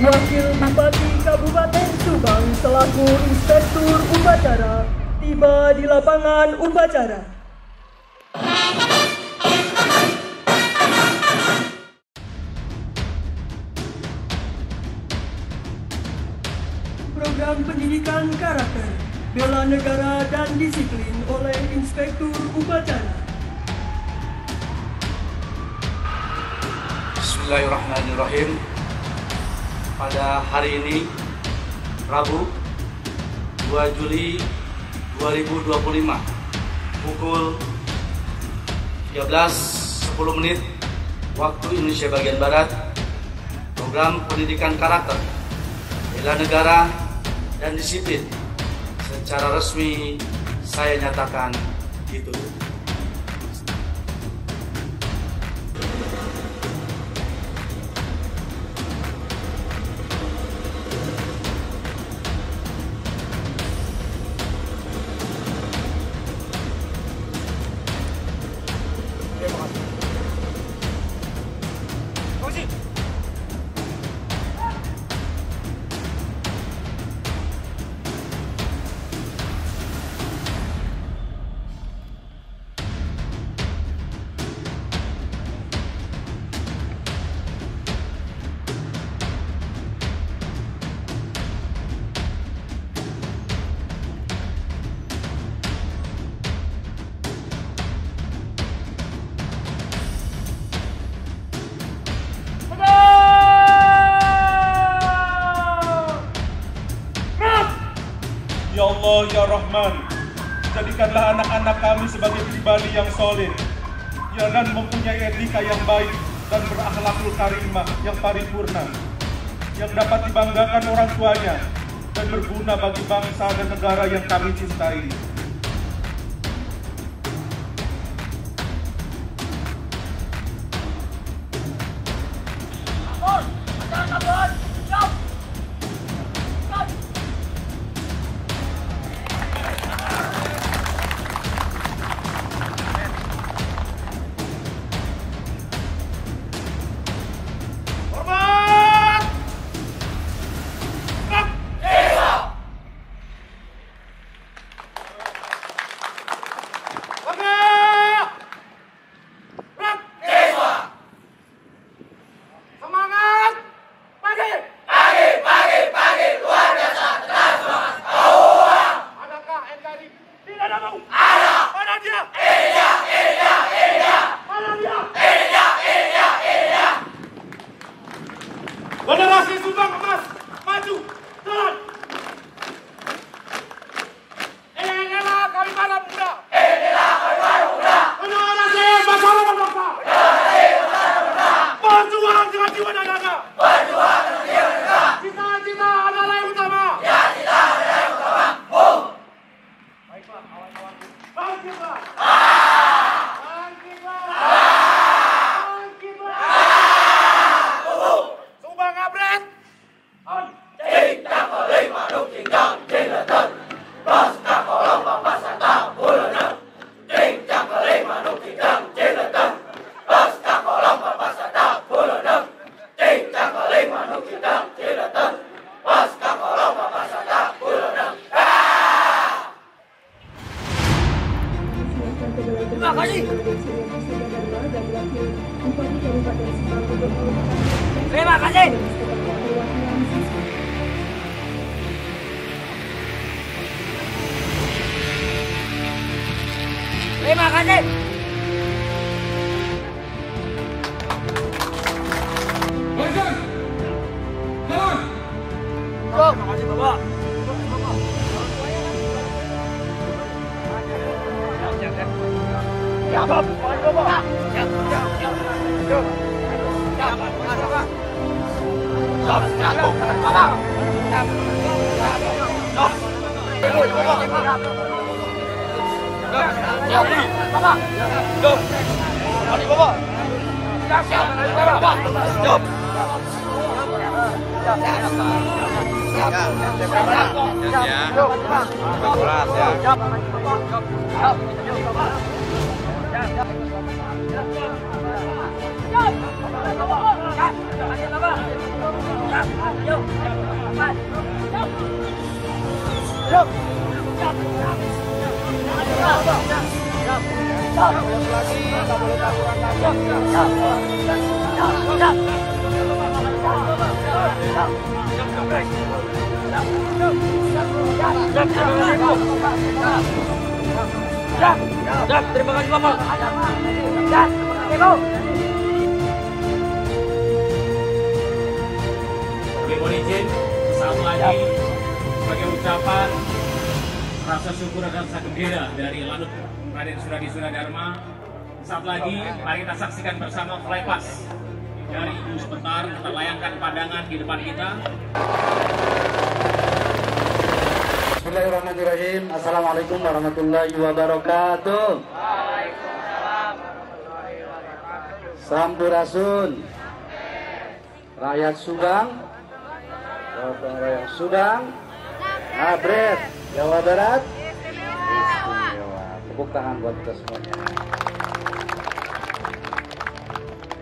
Wakil Bupati Kabupaten Subang selaku Inspektur Upacara tiba di lapangan upacara. Program pendidikan karakter, bela negara dan disiplin oleh Inspektur Upacara. Bismillahirrahmanirrahim. Pada hari ini, Rabu 2 Juli 2025, pukul 13.10 waktu Indonesia bagian Barat, program pendidikan karakter, bela negara dan disiplin secara resmi saya nyatakan ditutup. Ya Allah, Ya Rahman, jadikanlah anak-anak kami sebagai pribadi yang solid, dan mempunyai etika yang baik dan berakhlakul karimah yang paripurna, yang dapat dibanggakan orang tuanya dan berguna bagi bangsa dan negara yang kami cintai. Generasi Subang Emas, maju, jalan. Inilah Kalimantan Muda. Inilah Kalimantan Muda. Generasi Basara Bangsa. Generasi Basara Bangsa. Berjuang dengan jiwa dan raga. Berjuang dengan jiwa dan raga. Cita-cita adalah yang utama. Ya, cita adalah yang utama. Baiklah, kawan-kawan. Bangkitlah. Terima kasih. Terima kasih. Jalan. Jalan. Terima kasih, Bapak. Ya, Bapak. Ya, Yo. Terima kasih Bapak. Mohon izin sesaat lagi sebagai ucapan rasa syukur dan rasa gembira dari Lanut Raden Suradi Sunadharma. Saat lagi mari kita saksikan bersama flypass dari Ibu sebentar terlayangkan pandangan di depan kita. Bismillahirrahmanirrahim. Assalamualaikum warahmatullahi wabarakatuh. Sampurasun. Rakyat Subang, Gotong Royong Subang, Abret, Jawa Barat. Istimewa. Tepuk tangan buat kita semuanya.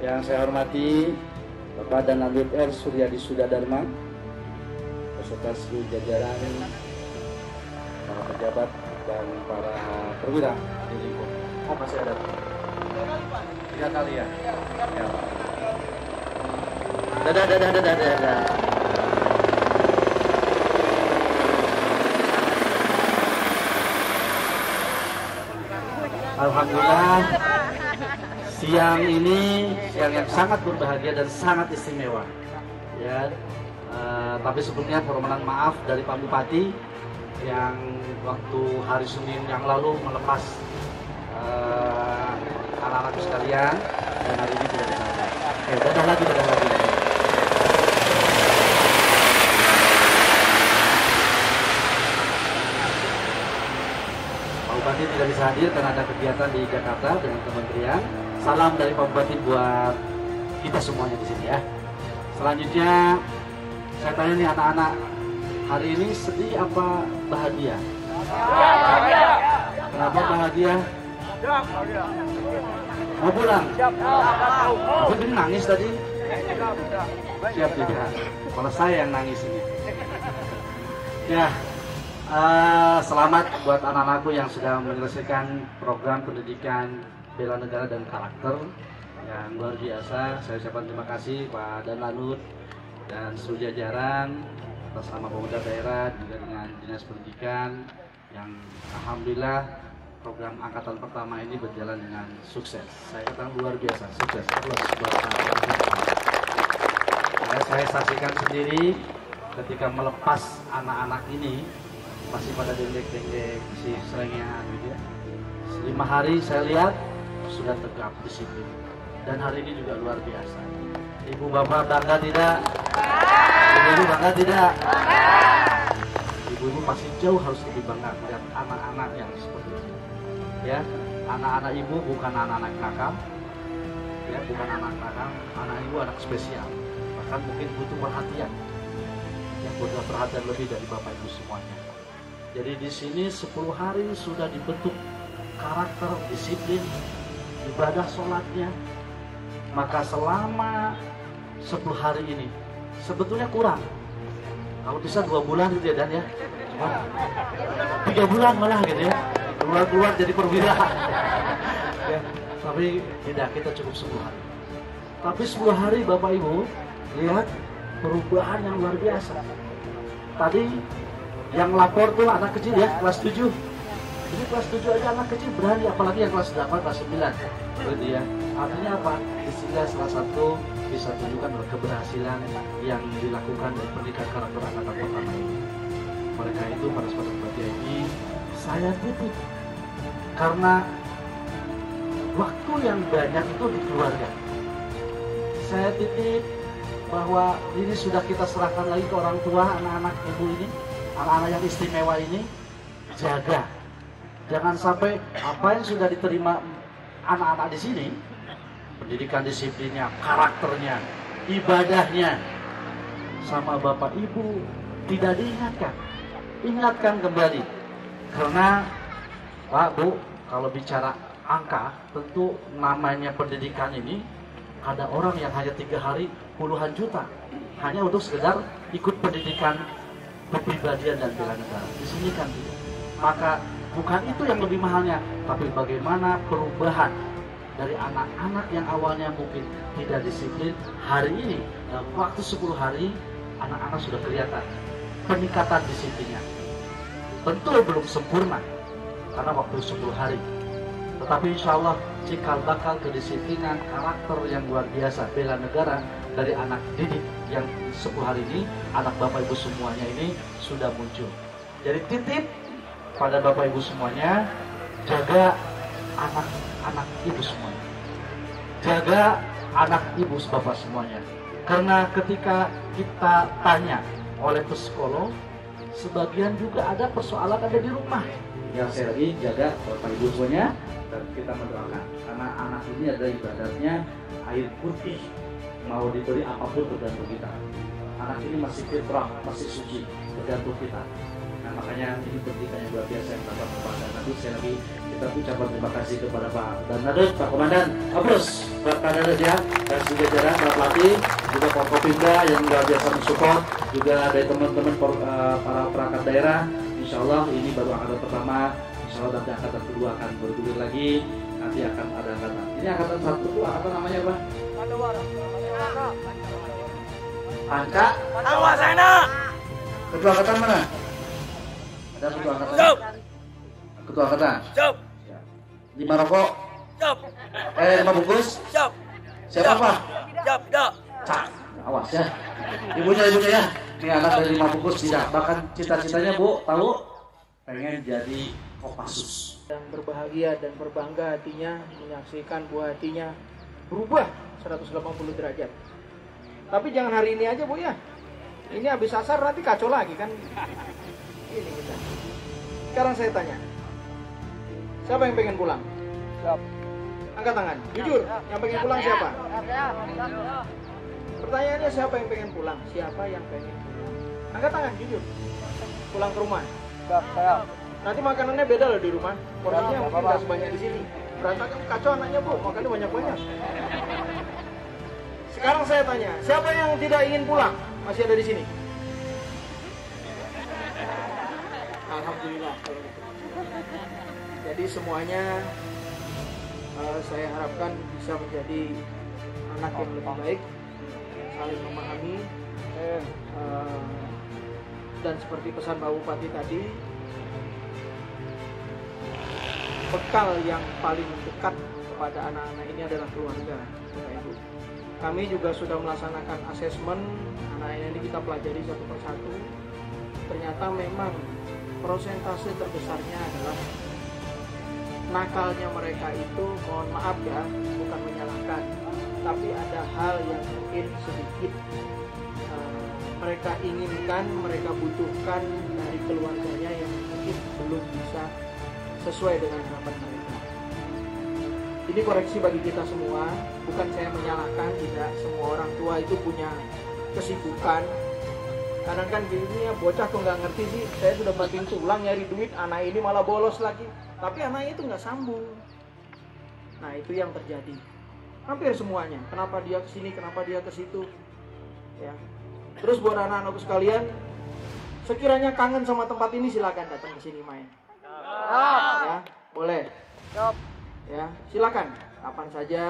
Yang saya hormati Bapak dan Lanut R. Suryadi Sunadharma beserta seluruh jajaran, para pejabat dan para perwira di lingkup. Oh, masih ada 3 kali ya? Ya. Dadah. Alhamdulillah, siang ini siang yang sangat berbahagia dan sangat istimewa. Ya, tapi sebelumnya permohonan maaf dari Pak Bupati yang waktu hari Senin yang lalu melepas anak-anakku sekalian dan hari ini tidak bisa. Dadah lagi. Pak Bupati tidak bisa hadir karena ada kegiatan di Jakarta dengan kementerian. Salam dari Pak Bupati buat kita semuanya di sini ya. Selanjutnya saya tanya nih anak-anak, hari ini sedih apa bahagia? Kenapa bahagia? Mau pulang? Aku ini nangis tadi. Siap tidak? Kalau saya yang nangis ini. Ya, selamat buat anak-anakku yang sudah menyelesaikan program pendidikan bela negara dan karakter yang luar biasa. Saya ucapkan terima kasih Pak Dan Lanut dan seluruh jajaran atas nama pemuda daerah juga dengan dinas pendidikan yang alhamdulillah program angkatan pertama ini berjalan dengan sukses. Saya katakan luar biasa sukses. Saya saksikan sendiri ketika melepas anak-anak ini masih pada dendek-dendek si serengnya gitu ya. 5 hari saya lihat sudah tegap disiplin dan hari ini juga luar biasa. Ibu bapak bangga tidak? Ibu bangga tidak? Ibu pasti jauh harus lebih bangga melihat anak-anak yang seperti itu. Ya, anak-anak ibu bukan anak-anak nakal, ya bukan anak nakal, anak ibu anak spesial, bahkan mungkin butuh perhatian, yang butuh perhatian lebih dari bapak ibu semuanya. Jadi di sini 10 hari sudah dibentuk karakter, disiplin, ibadah sholatnya. Maka selama 10 hari ini sebetulnya kurang. Kalau bisa 2 bulan gitu ya Dan ya. 3 bulan malah gitu ya. Keluar jadi perwira. Ya, tapi tidak, kita cukup 10 hari. Tapi 10 hari Bapak Ibu lihat perubahan yang luar biasa. Tadi yang lapor tuh anak kecil ya, kelas 7. Ini kelas 7 aja anak kecil berani, apalagi yang kelas 8, kelas 9. Gitu ya. Artinya apa? Istilah salah satu bisa tunjukkan keberhasilan yang dilakukan dari pendidikan karakter angkatan pertama ini. Mereka itu pada suatu bagian ini saya titip karena waktu yang banyak itu di keluarga. Saya titip bahwa ini sudah kita serahkan lagi ke orang tua, anak-anak ibu ini, anak-anak yang istimewa ini, jaga. Jangan sampai apa yang sudah diterima anak-anak di sini, pendidikan disiplinnya, karakternya, ibadahnya, sama bapak ibu tidak diingatkan. Ingatkan kembali. Karena Pak Bu, kalau bicara angka, tentu namanya pendidikan ini ada orang yang hanya 3 hari puluhan juta hanya untuk sekedar ikut pendidikan kepribadian dan bela negara. Di sini kan tidak. Maka bukan itu yang lebih mahalnya, tapi bagaimana perubahan dari anak-anak yang awalnya mungkin tidak disiplin, hari ini dalam waktu 10 hari anak-anak sudah kelihatan peningkatan disiplinnya. Tentu belum sempurna karena waktu 10 hari, tetapi insya Allah cikal bakal kedisiplinan, karakter yang luar biasa, bela negara dari anak didik yang 10 hari ini, anak Bapak Ibu semuanya ini sudah muncul. Jadi titip pada Bapak Ibu semuanya, jaga anak-anak Ibu semuanya, jaga anak Ibu Bapak semuanya. Karena ketika kita tanya oleh psikolog, sebagian juga ada persoalan ada di rumah. Yang saya lagi jaga Bapak Ibu semuanya, dan kita mendoakan karena anak ini adalah ibadatnya air putih, mau diberi apapun tergantung kita. Anak ini masih fitrah, masih suci, tergantung kita. Nah makanya ini pendidikan yang luar biasa yang dapat kepada Nadut. Saya lagi kita ucapkan terima kasih kepada Pak dan Nadut, Pak Komandan, Kapolres, Pak Kadades ya, dan juga jajaran Pak Pelatih, juga Pak Kopimda yang luar biasa mensupport, juga dari teman-teman para perangkat daerah. Insya Allah ini baru angkatan pertama, insya Allah nanti angkatan kedua akan bergulir lagi, nanti akan ada angkatan. Ini angkatan satu tuh angkatan namanya apa? Panca. Awasana. Ketua angkatan mana? Ada ketua angkatan? Siap. Ketua angkatan? Siap. 5 rokok? Siap. 5 bungkus? Siap. Siapa Pak? Siap. Siap. Cak, awas ya. Ibunya ya. Ini anak dari 5 bungkus tidak. Bahkan cita-citanya Bu, tahu? Pengen jadi Kopassus. Yang berbahagia dan berbangga hatinya menyaksikan buah hatinya berubah 180 derajat. Tapi jangan hari ini aja Bu ya. Ini habis asar nanti kacau lagi kan. Ini kita. Sekarang saya tanya. Siapa yang pengen pulang? Siap. Angkat tangan. Jujur, yang pengen pulang siapa? Pertanyaannya siapa yang pengen pulang? Siapa yang pengen pulang? Angkat tangan, jujur. Pulang ke rumah. Siap. Nanti makanannya beda loh di rumah. Porsinya mungkin nggak sebanyak di sini. Berantakan kacau anaknya Bu, makannya banyak-banyak. Sekarang saya tanya, siapa yang tidak ingin pulang? Masih ada di sini? Alhamdulillah kalau gitu. Jadi semuanya saya harapkan bisa menjadi anak yang lebih baik, saling memahami, dan seperti pesan Pak Bupati tadi, bekal yang paling dekat kepada anak-anak ini adalah keluarga, Bapak Ibu. Kami juga sudah melaksanakan asesmen anak-anak ini, kita pelajari satu persatu. Ternyata memang persentase terbesarnya adalah nakalnya mereka itu, mohon maaf ya, bukan menyalahkan, tapi ada hal yang mungkin sedikit mereka inginkan, mereka butuhkan dari keluarganya yang mungkin belum bisa sesuai dengan harapan mereka. Ini koreksi bagi kita semua, bukan saya menyalahkan, tidak, semua orang tua itu punya kesibukan. Kadang kan gini ya, bocah tuh nggak ngerti sih, saya sudah banting tulang nyari duit, anak ini malah bolos lagi, tapi anaknya itu nggak sambung. Nah itu yang terjadi, hampir semuanya. Kenapa dia kesini, kenapa dia ke situ, ya. Terus buat anak-anakku sekalian, sekiranya kangen sama tempat ini silakan datang ke sini main. Ya, boleh. Ya, silakan kapan saja.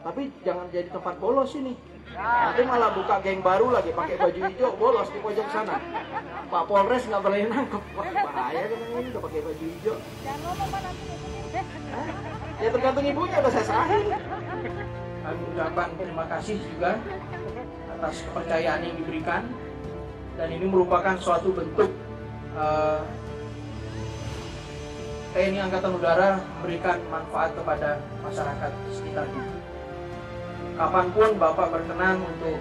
Tapi jangan jadi tempat bolos ini. Nanti malah buka geng baru lagi pakai baju hijau bolos di pojok sana. Pak Polres nggak boleh nangkep. Wah, bahaya kan ini udah pakai baju hijau. Ya tergantung ibunya, udah saya serahin. Kami ucapkan terima kasih juga atas kepercayaan yang diberikan, dan ini merupakan suatu bentuk TNI Angkatan Udara memberikan manfaat kepada masyarakat sekitarnya. Kapanpun Bapak berkenan untuk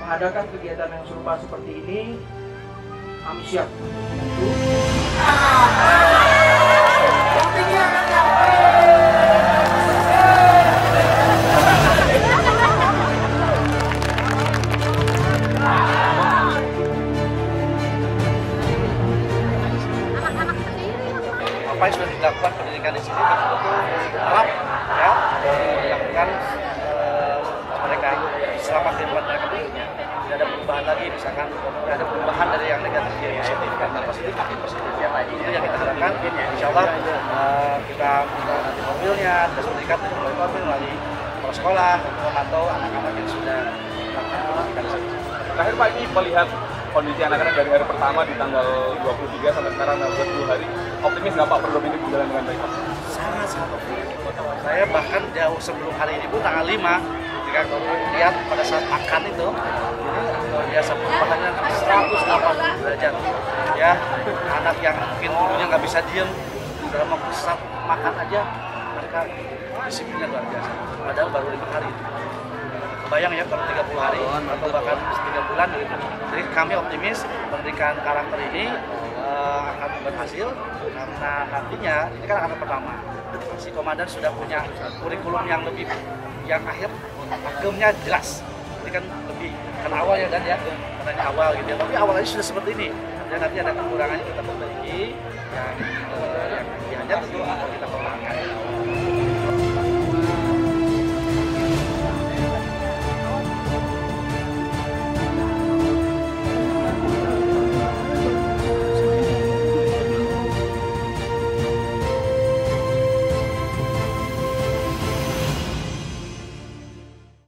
mengadakan kegiatan yang serupa seperti ini, kami siap. Apa yang sudah dilakukan pendidikan di sini betul-betul harap ya dilakukan mereka selama kehidupan mereka berikutnya tidak ada perubahan lagi, misalkan tidak ada perubahan dari yang negatif ke yang positif, karena positif makin positif ya, itu yang kita harapkan. Insya Allah kita nanti mobilnya, tes pendidikan melalui kepala sekolah untuk memantau anak-anak yang sudah melakukan radikalisasi. Terakhir Pak, ini melihat kondisi anak-anak dari hari pertama di tanggal 23 sampai sekarang 10 hari, optimis nggak Pak program ini berjalan dengan baik Pak? Sangat optimis. Saya bahkan jauh sebelum hari ini pun tanggal 5 ketika lihat pada saat makan itu luar biasa perubahannya 180 derajat ya. Anak yang mungkin dulunya nggak bisa diem dalam waktu saat makan aja mereka disiplinnya luar biasa, padahal baru 5 hari. Kebayang ya kalau 30 hari atau bahkan 3 bulan gitu. Jadi kami optimis pendidikan karakter ini akan berhasil karena nantinya ini kan anak pertama. Si komandan sudah punya kurikulum yang lebih yang akhir pakemnya jelas. Ini kan lebih kan awal ya dan ya katanya awal gitu ya. Tapi awalnya sudah seperti ini. Dan nanti ada kekurangannya kita perbaiki yang tentu akan kita perbaiki.